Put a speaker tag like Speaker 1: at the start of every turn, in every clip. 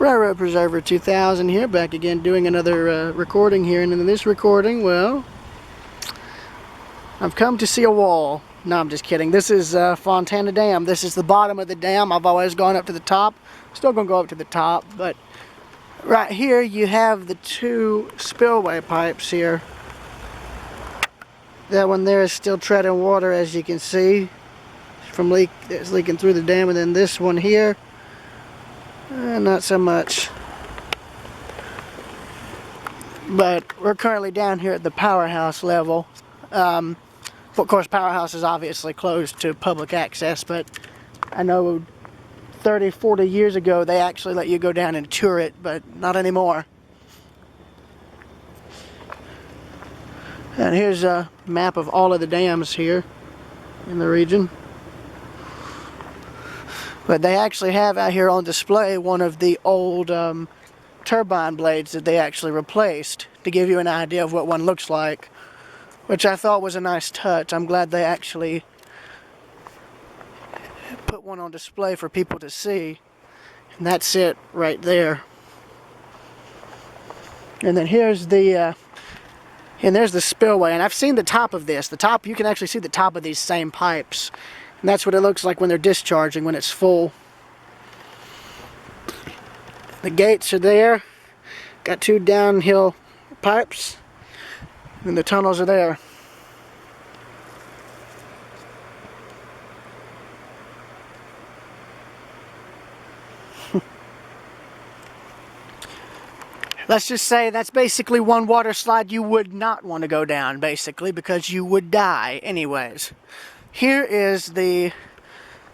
Speaker 1: Railroad Preserver 2000 here, back again doing another recording here. And in this recording, well, I've come to see a wall. No, I'm just kidding. This is Fontana Dam. This is the bottom of the dam. I've always gone up to the top. Still gonna go up to the top, but right here you have the two spillway pipes here. That one there is still treading water, as you can see, from it's leaking through the dam, and then this one here, not so much. But we're currently down here at the powerhouse level. Of course, powerhouse is obviously closed to public access, but I know 30, 40 years ago they actually let you go down and tour it, but not anymore. And here's a map of all of the dams here in the region. But they actually have out here on display one of the old turbine blades that they actually replaced, to give you an idea of what one looks like, which I thought was a nice touch. I'm glad they actually put one on display for people to see. And that's it right there. And then here's the and there's the spillway, and I've seen the top of this. The top, you can actually see the top of these same pipes. And that's what it looks like when they're discharging, when it's full. The gates are there. Got two downhill pipes. And the tunnels are there. Let's just say that's basically one water slide you would not want to go down, basically, because you would die anyways. Here is the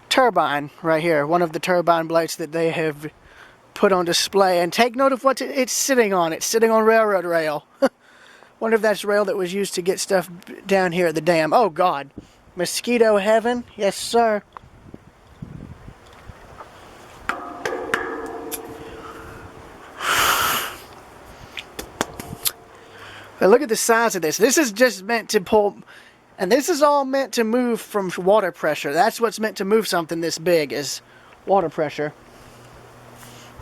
Speaker 1: turbine right here, one of the turbine blades that they have put on display. And take note of what it's sitting on. It's sitting on railroad rail. Wonder if that's rail that was used to get stuff down here at the dam. Oh God, mosquito heaven, yes sir. But look at the size of this. This is just meant to pull, and this is all meant to move from water pressure. That's what's meant to move something this big, is water pressure.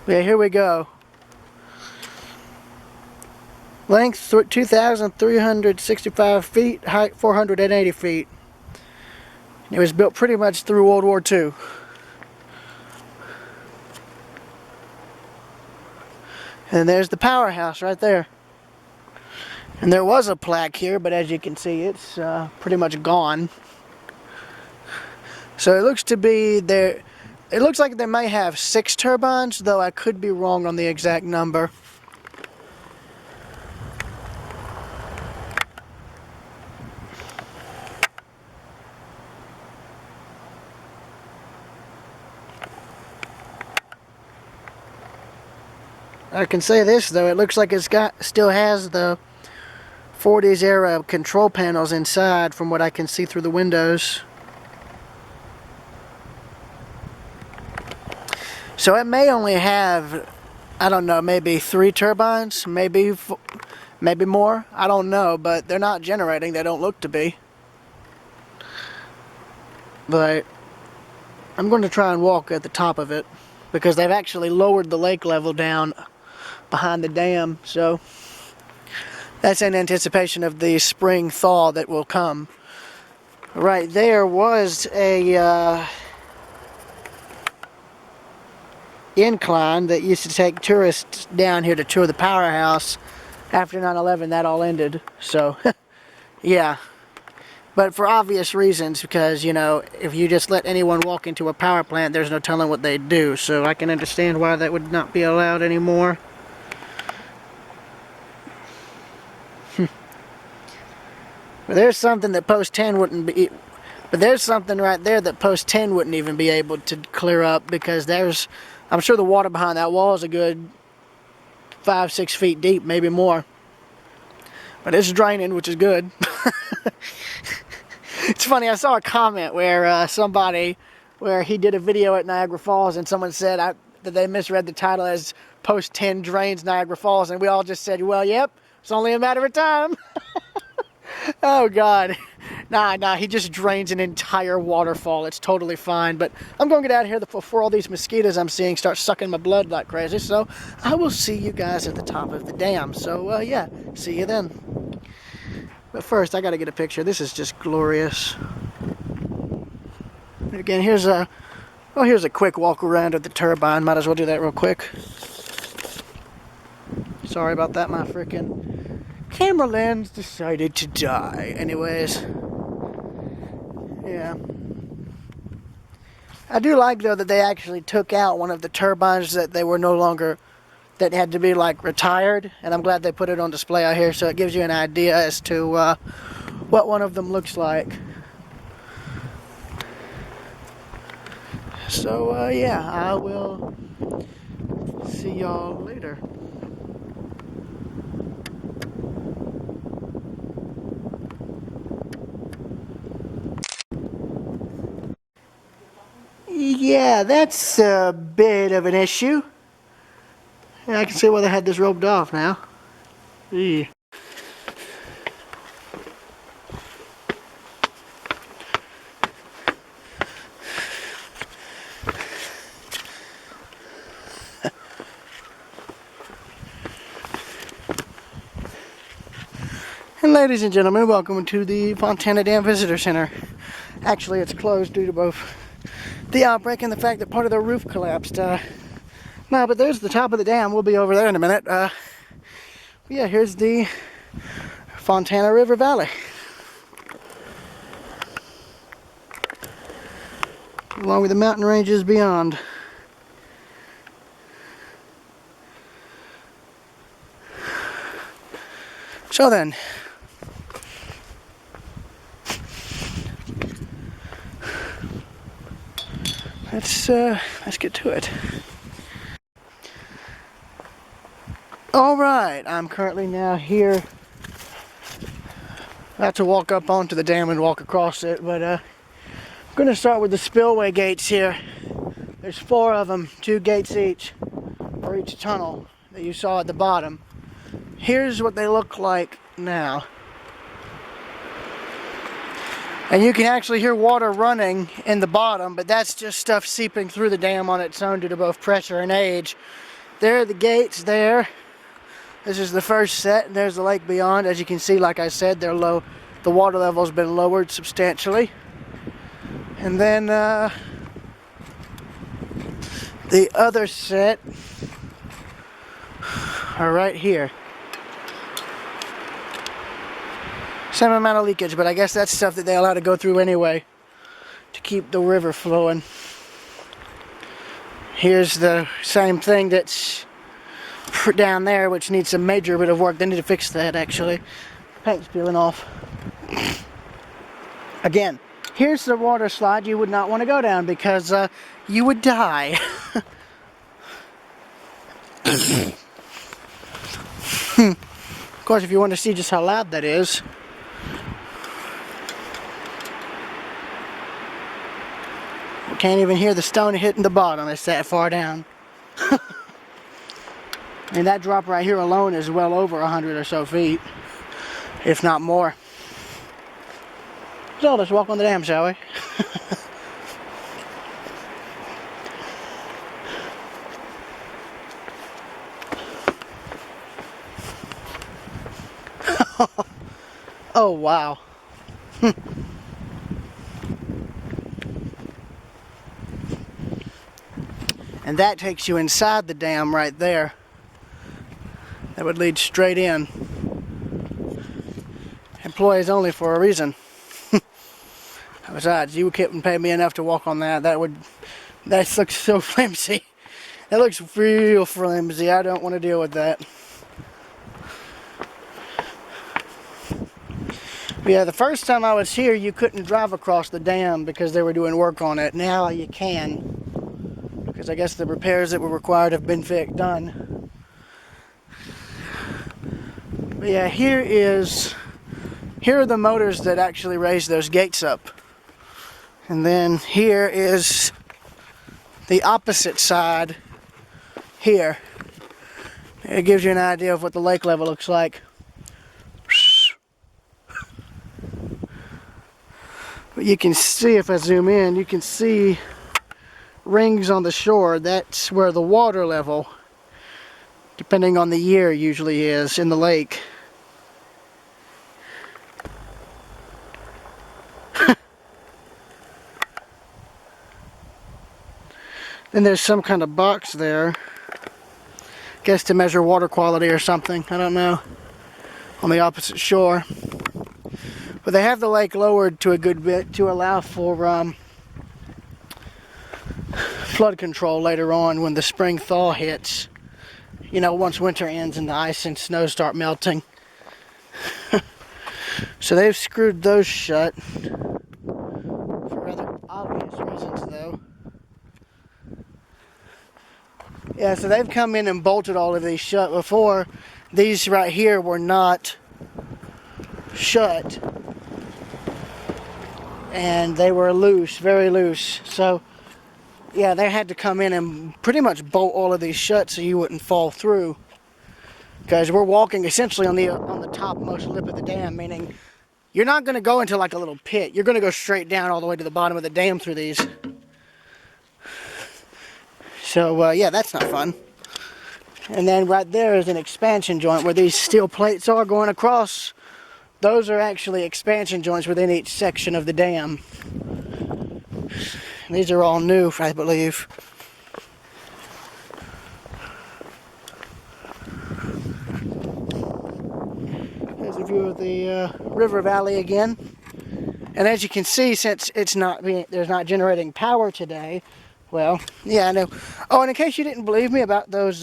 Speaker 1: Yeah, here we go. Length 2,365 feet, height 480 feet. It was built pretty much through World War II. And there's the powerhouse right there. And there was a plaque here, but as you can see, it's pretty much gone. So it looks to be there. It looks like they may have 6 turbines, though I could be wrong on the exact number. I can say this though, it looks like still has the 40s era control panels inside from what I can see through the windows. So it may only have, I don't know, maybe 3 turbines, maybe more, I don't know, but they're not generating, they don't look to be. But I'm going to try and walk at the top of it, because they've actually lowered the lake level down behind the dam, so that's in anticipation of the spring thaw that will come. Right there was a incline that used to take tourists down here to tour the powerhouse. After 9/11, that all ended. So, yeah. But for obvious reasons, because, you know, if you just let anyone walk into a power plant, there's no telling what they'd do. So I can understand why that would not be allowed anymore. But there's something that post 10 wouldn't be. But there's something right there that post 10 wouldn't even be able to clear up, because I'm sure the water behind that wall is a good 5-6 feet deep, maybe more. But it's draining, which is good. It's funny, I saw a comment where where he did a video at Niagara Falls, and someone said that they misread the title as post 10 drains Niagara Falls, and we all just said, well, yep, it's only a matter of time. Oh God. Nah, he just drains an entire waterfall. It's totally fine, but I'm going to get out of here before all these mosquitoes I'm seeing start sucking my blood like crazy, so I will see you guys at the top of the dam. So, yeah, see you then. But first, I got to get a picture. This is just glorious. Again, here's a quick walk around of the turbine. Might as well do that real quick. Sorry about that, my freaking camera lens decided to die. Anyways, yeah. I do like, though, that they actually took out one of the turbines that they were no longer, that had to be, like, retired. And I'm glad they put it on display out here, so it gives you an idea as to what one of them looks like. So, yeah, I will see y'all later. Yeah, that's a bit of an issue. Yeah, I can see why they had this roped off now. Yeah. And ladies and gentlemen, welcome to the Fontana Dam Visitor Center. Actually, it's closed due to both the outbreak and the fact that part of the roof collapsed. No, but there's the top of the dam. We'll be over there in a minute. Yeah, here's the Fontana River Valley. Along with the mountain ranges beyond. So then, let's get to it. All right, I'm currently now here. I have to walk up onto the dam and walk across it, but I'm going to start with the Spillway Gates here. There's 4 of them, 2 gates each, for each tunnel that you saw at the bottom. Here's what they look like now. And you can actually hear water running in the bottom, but that's just stuff seeping through the dam on its own due to both pressure and age. There are the gates there. This is the first set, and there's the lake beyond. As you can see, like I said, they're low. The water level's been lowered substantially. And then the other set are right here. Same amount of leakage, but I guess that's stuff that they allow to go through anyway to keep the river flowing. Here's the same thing that's down there, which needs a major bit of work. They need to fix that, actually. Paint's peeling off. Again, here's the water slide you would not want to go down because you would die. Of course, if you want to see just how loud that is, you can't even hear the stone hitting the bottom. It's that far down. And that drop right here alone is well over 100 or so feet, if not more. So let's walk on the dam, shall we? Oh, wow. And that takes you inside the dam right there. That would lead straight in. Employees only for a reason. Besides, you couldn't pay me enough to walk on that. That looks so flimsy. That looks real flimsy. I don't want to deal with that. But yeah, the first time I was here, you couldn't drive across the dam because they were doing work on it. Now you can, because I guess the repairs that were required have been done. But yeah, here are the motors that actually raise those gates up. And then here is the opposite side here. It gives you an idea of what the lake level looks like. But you can see, if I zoom in, you can see rings on the shore. That's where the water level, depending on the year, usually is in the lake. Then there's some kind of box there, guess to measure water quality or something, I don't know, on the opposite shore. But they have the lake lowered to a good bit to allow for flood control later on when the spring thaw hits. You know, once winter ends and the ice and snow start melting. So they've screwed those shut for rather obvious reasons, though. Yeah, so they've come in and bolted all of these shut. Before, these right here were not shut, and they were loose, very loose. So yeah, they had to come in and pretty much bolt all of these shut so you wouldn't fall through, because we're walking essentially on the topmost lip of the dam, meaning you're not going to go into like a little pit. You're going to go straight down all the way to the bottom of the dam through these. So yeah, that's not fun. And then right there is an expansion joint where these steel plates are going across. Those are actually expansion joints within each section of the dam. These are all new, I believe. There's a view of the river valley again. And as you can see, since there's not generating power today, well, yeah, I know. Oh, and in case you didn't believe me about those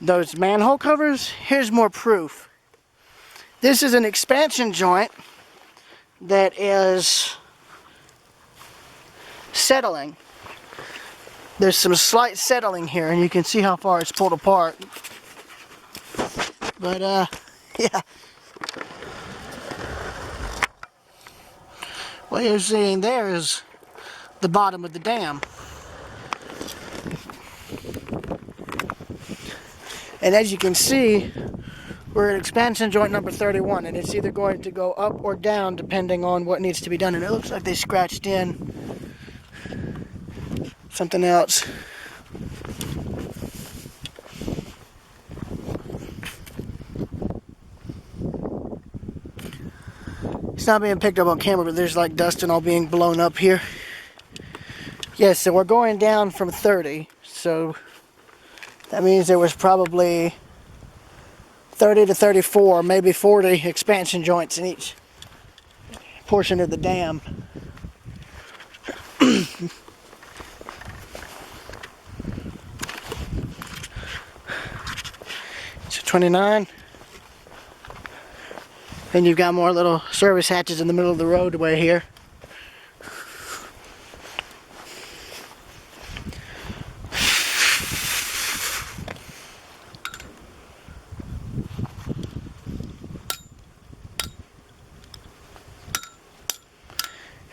Speaker 1: those manhole covers, here's more proof. This is an expansion joint that is settling. There's some slight settling here, and you can see how far it's pulled apart. But yeah. What you're seeing there is the bottom of the dam. And as you can see, we're at expansion joint number 31, and it's either going to go up or down depending on what needs to be done. And it looks like they scratched in something else. It's not being picked up on camera, but there's like dust and all being blown up here. Yes, so we're going down from 30, so that means there was probably 30 to 34, maybe 40 expansion joints in each portion of the dam. So 29. Then you've got more little service hatches in the middle of the roadway here.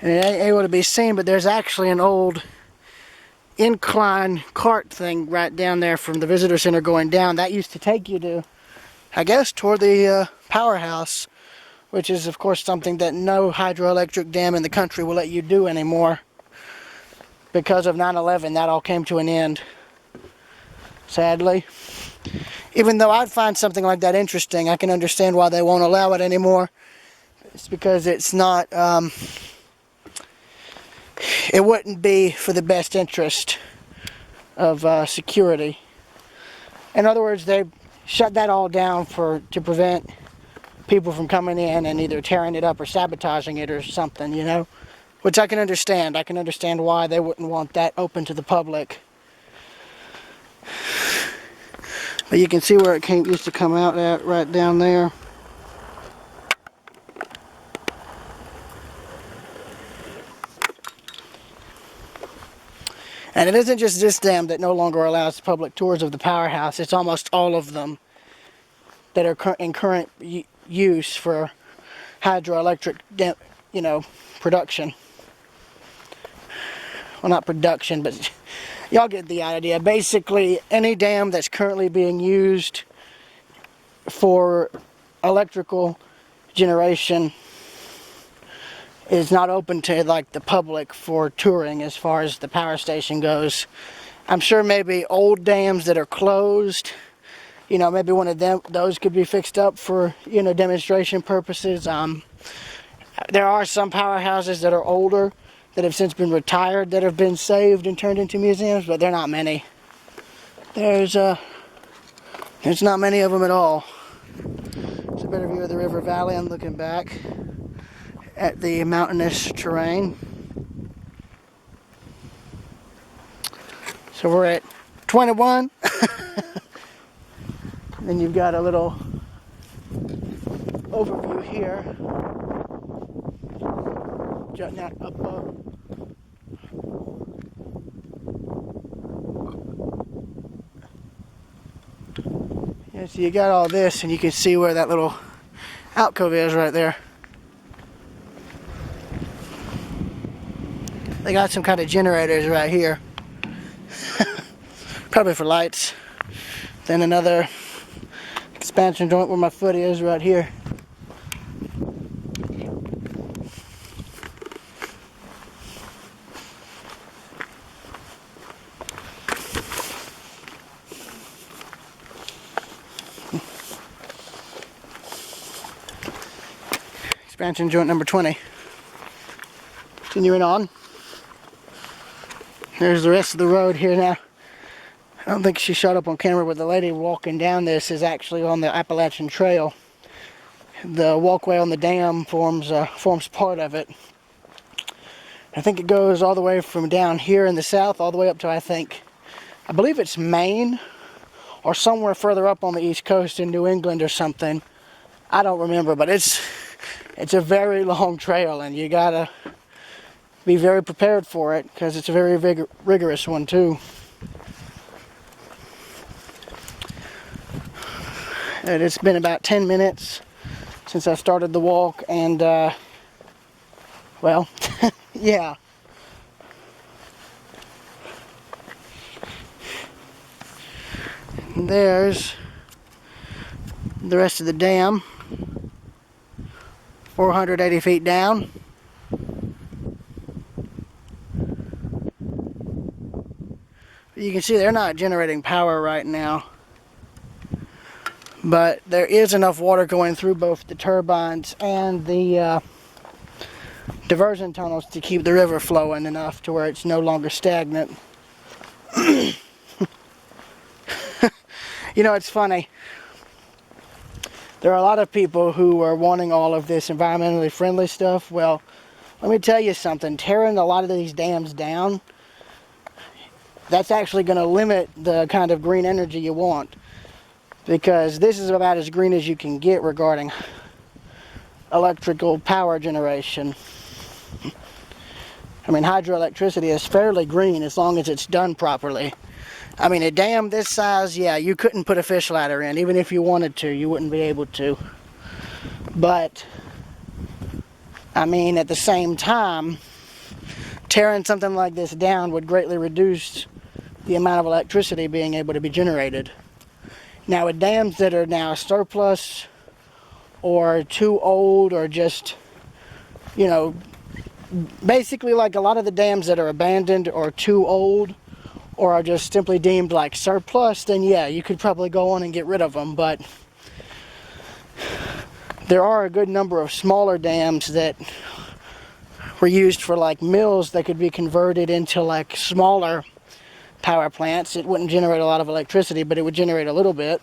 Speaker 1: And it ain't able to be seen, but there's actually an old incline cart thing right down there from the visitor center going down. That used to take you to, I guess, toward the powerhouse, which is, of course, something that no hydroelectric dam in the country will let you do anymore. Because of 9/11, that all came to an end, sadly. Even though I'd find something like that interesting, I can understand why they won't allow it anymore. It's because it's not... it wouldn't be for the best interest of security. In other words, they shut that all down to prevent people from coming in and either tearing it up or sabotaging it or something, you know? Which I can understand. I can understand why they wouldn't want that open to the public. But you can see where it used to come out at, right down there. And it isn't just this dam that no longer allows public tours of the powerhouse. It's almost all of them that are in current use for hydroelectric, you know, production. Well, not production, but y'all get the idea. Basically, any dam that's currently being used for electrical generation is not open to like the public for touring as far as the power station goes. I'm sure maybe old dams that are closed, you know, maybe one of those could be fixed up for, you know, demonstration purposes. There are some powerhouses that are older that have since been retired that have been saved and turned into museums, but they're not many. There's not many of them at all. It's a better view of the river valley. I'm looking back at the mountainous terrain. So we're at 21. Then you've got a little overview here. Jutting out above. Yeah, so you got all this, and you can see where that little alcove is right there. They got some kind of generators right here. Probably for lights. Then another expansion joint where my foot is right here. Expansion joint number 20. Continuing on. There's the rest of the road here now. I don't think she shot up on camera, but the lady walking down this is actually on the Appalachian Trail. The walkway on the dam forms part of it. I think it goes all the way from down here in the south all the way up to, I believe it's Maine or somewhere further up on the east coast in New England or something. I don't remember, but it's a very long trail, and you gotta be very prepared for it because it's a very rigorous one too. And it's been about 10 minutes since I started the walk, and well, yeah. And there's the rest of the dam, 480 feet down. You can see they're not generating power right now, but there is enough water going through both the turbines and the diversion tunnels to keep the river flowing enough to where it's no longer stagnant. You know, it's funny. There are a lot of people who are wanting all of this environmentally friendly stuff. Well, let me tell you something. Tearing a lot of these dams down, that's actually going to limit the kind of green energy you want. Because this is about as green as you can get regarding electrical power generation. I mean, hydroelectricity is fairly green as long as it's done properly. I mean, a dam this size, yeah, you couldn't put a fish ladder in. Even if you wanted to, you wouldn't be able to. But, I mean, at the same time, tearing something like this down would greatly reduce the amount of electricity being able to be generated. Now, with dams that are now surplus or too old or just, you know, basically like a lot of the dams that are abandoned or too old or are just simply deemed like surplus, then yeah, you could probably go on and get rid of them. But there are a good number of smaller dams that were used for like mills that could be converted into like smaller power plants. It wouldn't generate a lot of electricity, but it would generate a little bit.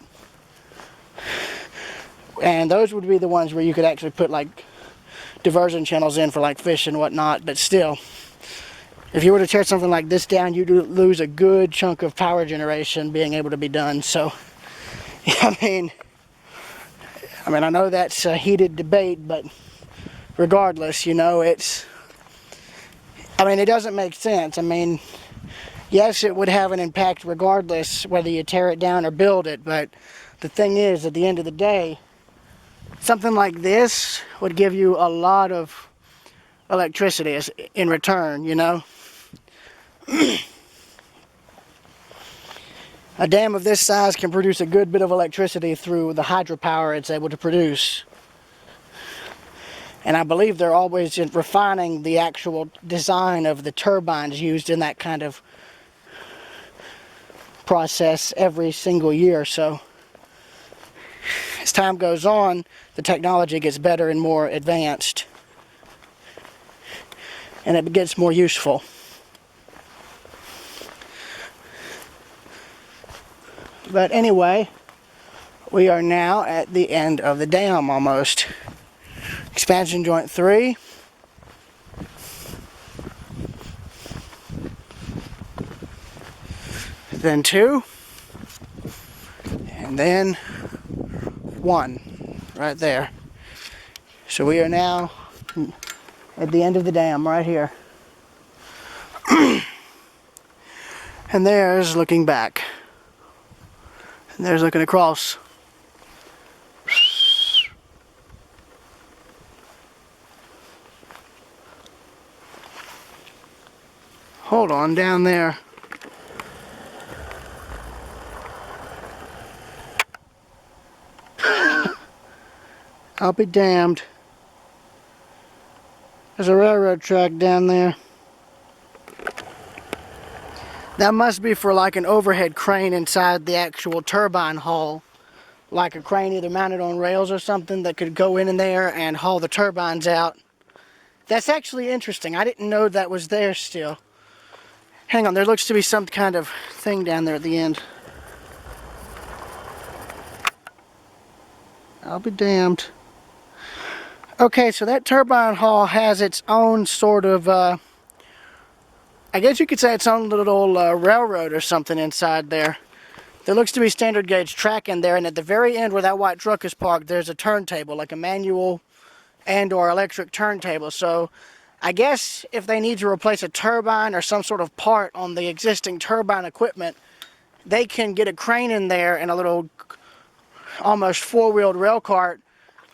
Speaker 1: And those would be the ones where you could actually put like diversion channels in for like fish and whatnot. But still, if you were to tear something like this down, you'd lose a good chunk of power generation being able to be done. So, I mean, I know that's a heated debate, but regardless, you know, it doesn't make sense. I mean, yes, it would have an impact regardless whether you tear it down or build it, but the thing is, at the end of the day, something like this would give you a lot of electricity in return, you know? A dam of this size can produce a good bit of electricity through the hydropower it's able to produce. And I believe they're always refining the actual design of the turbines used in that kind of process every single year. So as time goes on, the technology gets better and more advanced, and it gets more useful. But anyway, we are now at the end of the dam almost. Expansion joint 3. Then 2. And then 1 right there. So we are now at the end of the dam right here. And there's looking back. And there's looking across. Hold on, down there. I'll be damned. There's a railroad track down there. That must be for like an overhead crane inside the actual turbine hull. Like a crane either mounted on rails or something that could go in there and haul the turbines out. That's actually interesting. I didn't know that was there still. Hang on, there looks to be some kind of thing down there at the end. I'll be damned. Okay, so that turbine hull has its own sort of, I guess you could say its own little railroad or something inside there. There looks to be standard gauge track in there, and at the very end where that white truck is parked, there's a turntable, like a manual and or electric turntable. So I guess if they need to replace a turbine or some sort of part on the existing turbine equipment, they can get a crane in there and a little almost four-wheeled rail cart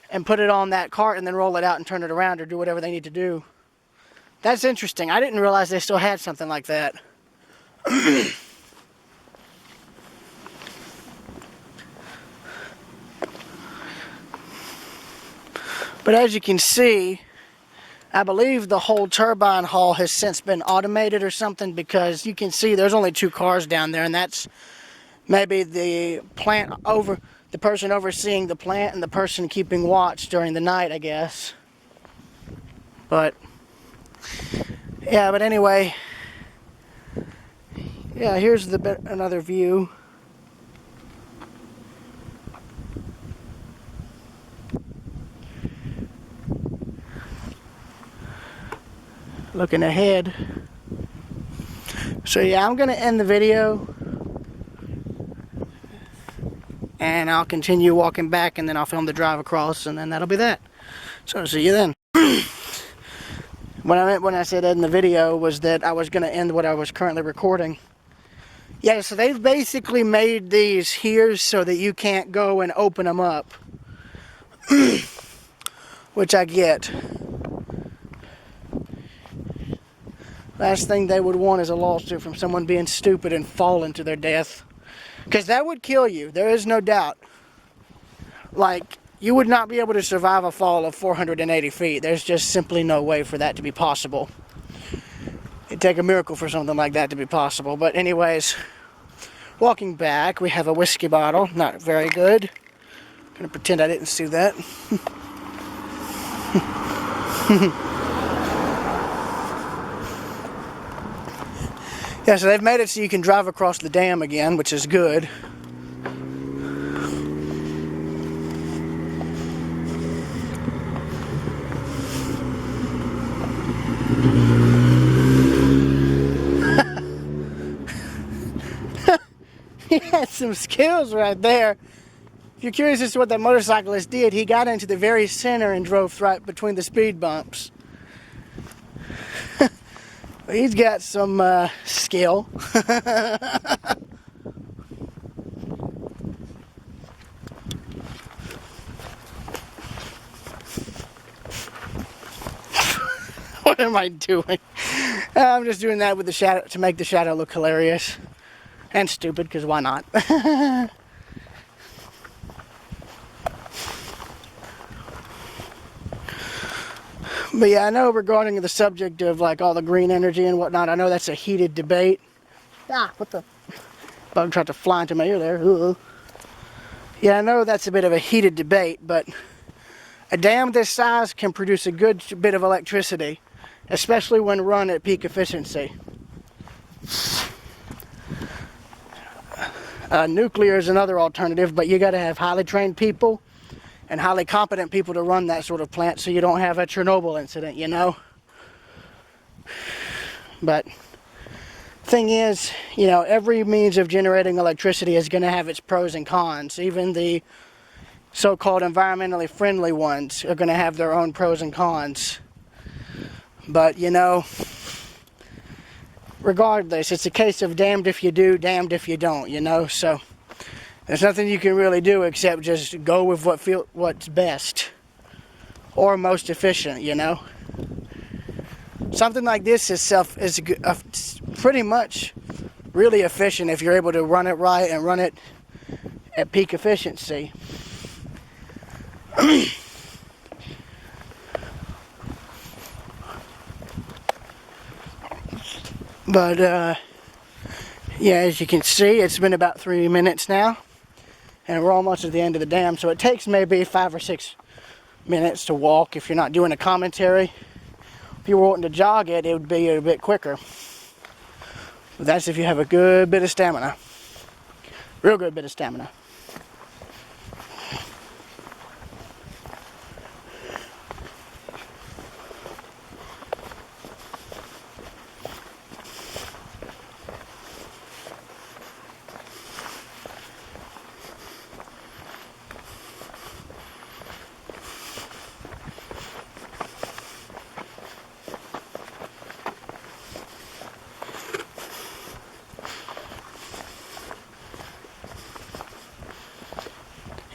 Speaker 1: and put it on that cart and then roll it out and turn it around or do whatever they need to do. That's interesting. I didn't realize they still had something like that. But as you can see, I believe the whole turbine hull has since been automated or something, because you can see there's only 2 cars down there, and that's maybe the person overseeing the plant and the person keeping watch during the night, I guess. But yeah, but anyway, yeah, here's another view. Looking ahead. So yeah, I'm gonna end the video and I'll continue walking back, and then I'll film the drive across, and then that'll be that. So see you then. What I meant when I said end the video was that I was gonna end what I was currently recording. Yeah, so they've basically made these here so that you can't go and open them up. Which I get. Last thing they would want is a lawsuit from someone being stupid and falling to their death. Because that would kill you, there is no doubt. Like, you would not be able to survive a fall of 480 feet. There's just simply no way for that to be possible. It'd take a miracle for something like that to be possible. But anyways, walking back, we have a whiskey bottle. Not very good. I'm gonna pretend I didn't see that. Yeah, so they've made it so you can drive across the dam again, which is good. He had some skills right there. If you're curious as to what that motorcyclist did, he got into the very center and drove right between the speed bumps. He's got some skill. What am I doing? I'm just doing that with the shadow to make the shadow look hilarious and stupid, because why not? But yeah, I know regarding the subject of like all the green energy and whatnot, I know that's a heated debate. Ah, what the? Bug tried to fly into my ear there. Ugh. Yeah, I know that's a bit of a heated debate, but a dam this size can produce a good bit of electricity, especially when run at peak efficiency. Nuclear is another alternative, but you got to have highly trained people and highly competent people to run that sort of plant so you don't have a Chernobyl incident, you know? But thing is, you know, every means of generating electricity is going to have its pros and cons. Even the so-called environmentally friendly ones are going to have their own pros and cons. But, you know, regardless, it's a case of damned if you do, damned if you don't, you know? So there's nothing you can really do except just go with what's best or most efficient, you know? Something like this is pretty much really efficient if you're able to run it right and run it at peak efficiency. But yeah, as you can see, it's been about 3 minutes now, and we're almost at the end of the dam, so it takes maybe 5 or 6 minutes to walk if you're not doing a commentary. If you were wanting to jog it, it would be a bit quicker. But that's if you have a good bit of stamina. Real good bit of stamina.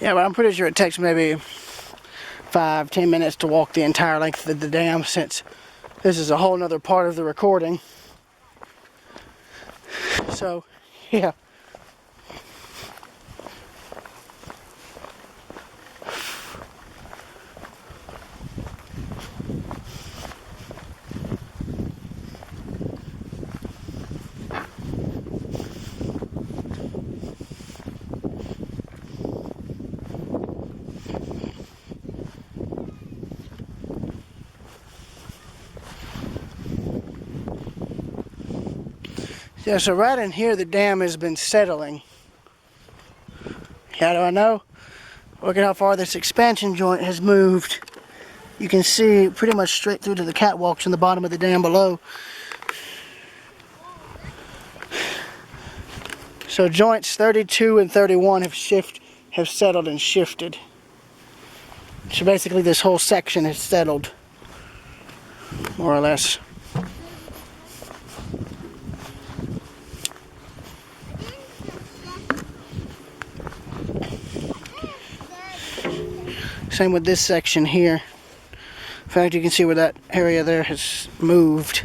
Speaker 1: Yeah, but I'm pretty sure it takes maybe 5-10 minutes to walk the entire length of the dam, since this is a whole nother part of the recording. So, yeah. Yeah, so right in here the dam has been settling. How do I know? Look at how far this expansion joint has moved. You can see pretty much straight through to the catwalks in the bottom of the dam below. So joints 32 and 31 have settled and shifted. So basically this whole section has settled, more or less. Same with this section here. In fact, you can see where that area there has moved.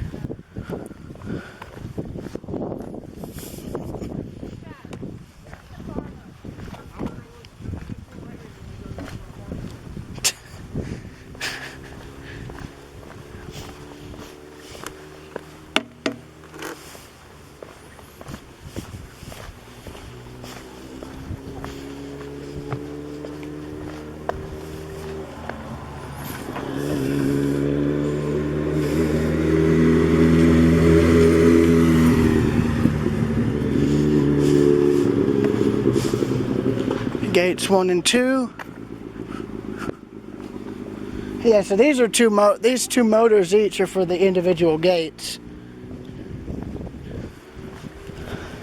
Speaker 1: Gates 1 and 2. Yeah, so these are these two motors each are for the individual gates.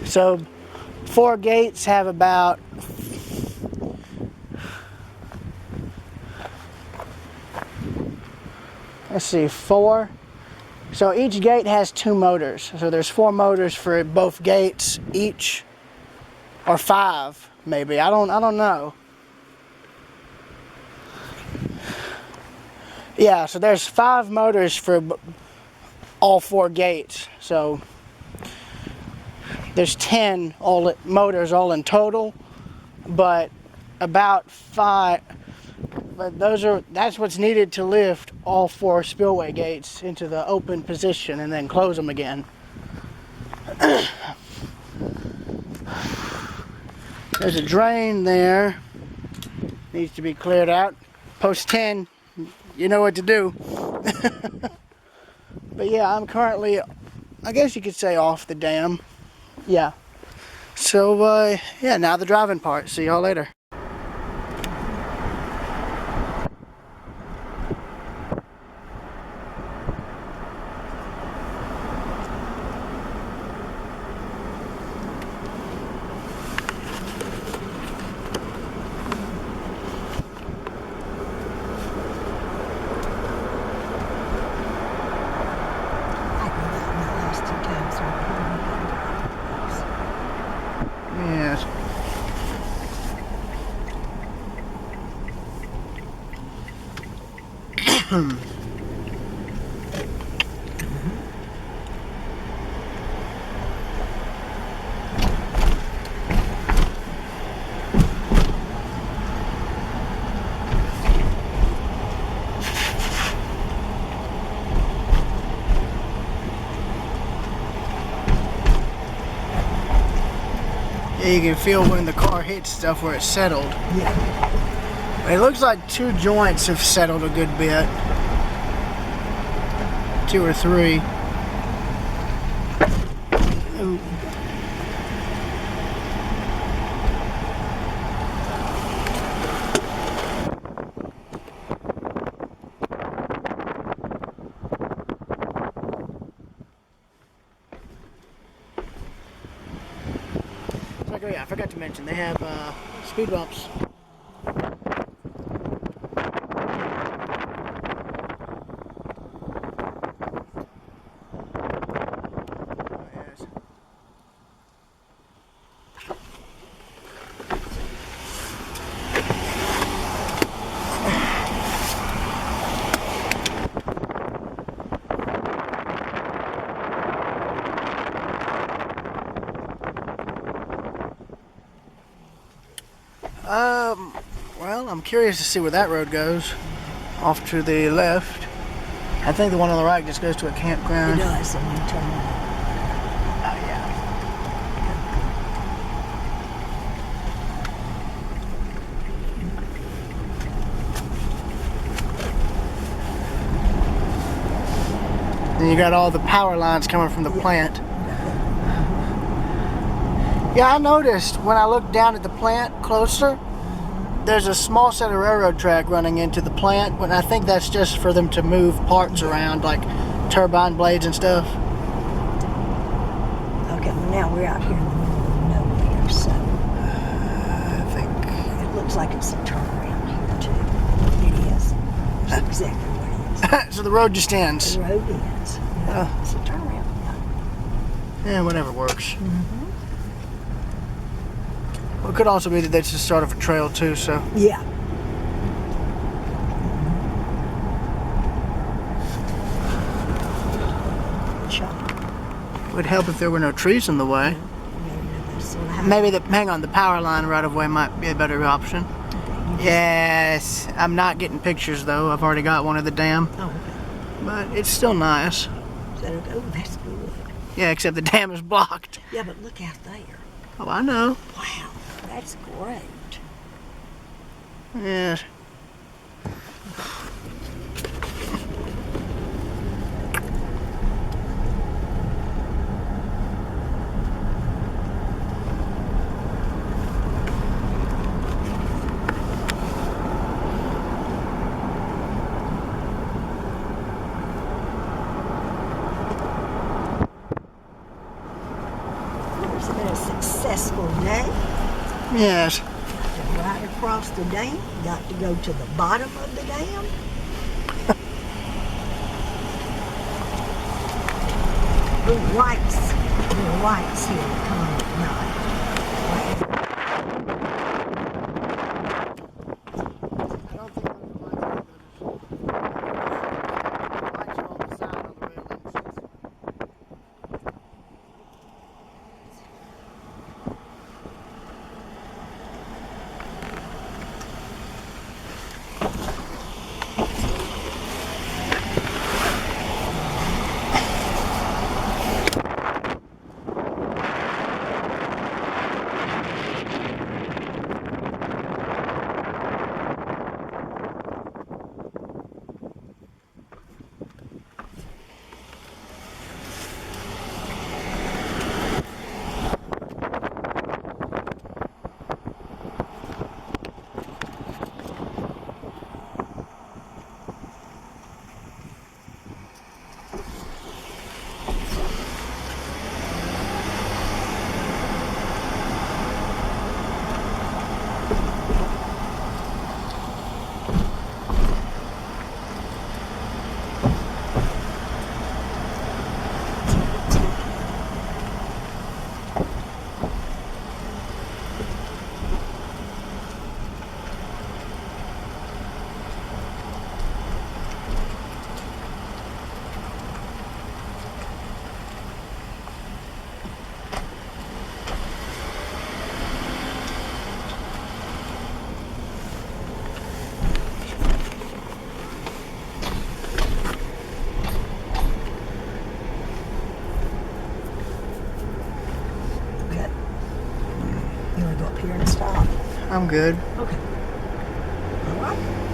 Speaker 1: So 4 gates have about let's see, 4. So each gate has 2 motors. So there's 4 motors for both gates each, or 5 maybe. I don't know. Yeah, so there's 5 motors for all 4 gates. So there's 10 motors all in total, but about 5 But that's what's needed to lift all 4 spillway gates into the open position and then close them again. There's a drain there. Needs to be cleared out. Post 10, you know what to do. But yeah, I'm currently, I guess you could say, off the dam. Yeah. So, yeah, now the driving part. See y'all later. Yes. Yeah, you can feel when the car hits stuff where it's settled.
Speaker 2: Yeah.
Speaker 1: It looks like 2 joints have settled a good bit. 2 or 3. Ooh. Oh yeah, I forgot to mention, they have speed bumps. Well, I'm curious to see where that road goes. Off to the left. I think the one on the right just goes to a campground.
Speaker 2: It does, and you turn on.
Speaker 1: Oh, yeah. Then you got all the power lines coming from the plant. Yeah, I noticed when I looked down at the plant closer, there's a small set of railroad track running into the plant, but I think that's just for them to move parts around, like turbine blades and stuff.
Speaker 2: Okay, well now we're out here in the middle of nowhere, so
Speaker 1: I think
Speaker 2: it looks like it's a turnaround here too. It is. That's exactly what it is.
Speaker 1: so the road just ends.
Speaker 2: The road ends. Yeah, it's a turnaround.
Speaker 1: Yeah, whatever works.
Speaker 2: Mm-hmm.
Speaker 1: Well, it could also be that that's the start of a trail too, so.
Speaker 2: Yeah.
Speaker 1: It would help if there were no trees in the way. Maybe hang on, the power line right of way might be a better option.
Speaker 2: Okay,
Speaker 1: Yes, I'm not getting pictures though. I've already got one of the dam.
Speaker 2: Oh, okay.
Speaker 1: But it's still nice.
Speaker 2: Oh, that's good.
Speaker 1: Yeah, except the dam is blocked.
Speaker 2: Yeah, but look out there.
Speaker 1: Oh, I know.
Speaker 2: Wow, that's great.
Speaker 1: Yes.
Speaker 2: It's been a successful day.
Speaker 1: Yes.
Speaker 2: Right across the dam. Got to go to the bottom of the dam. The lights here come at night. stop.
Speaker 1: I'm good.
Speaker 2: Okay. All right.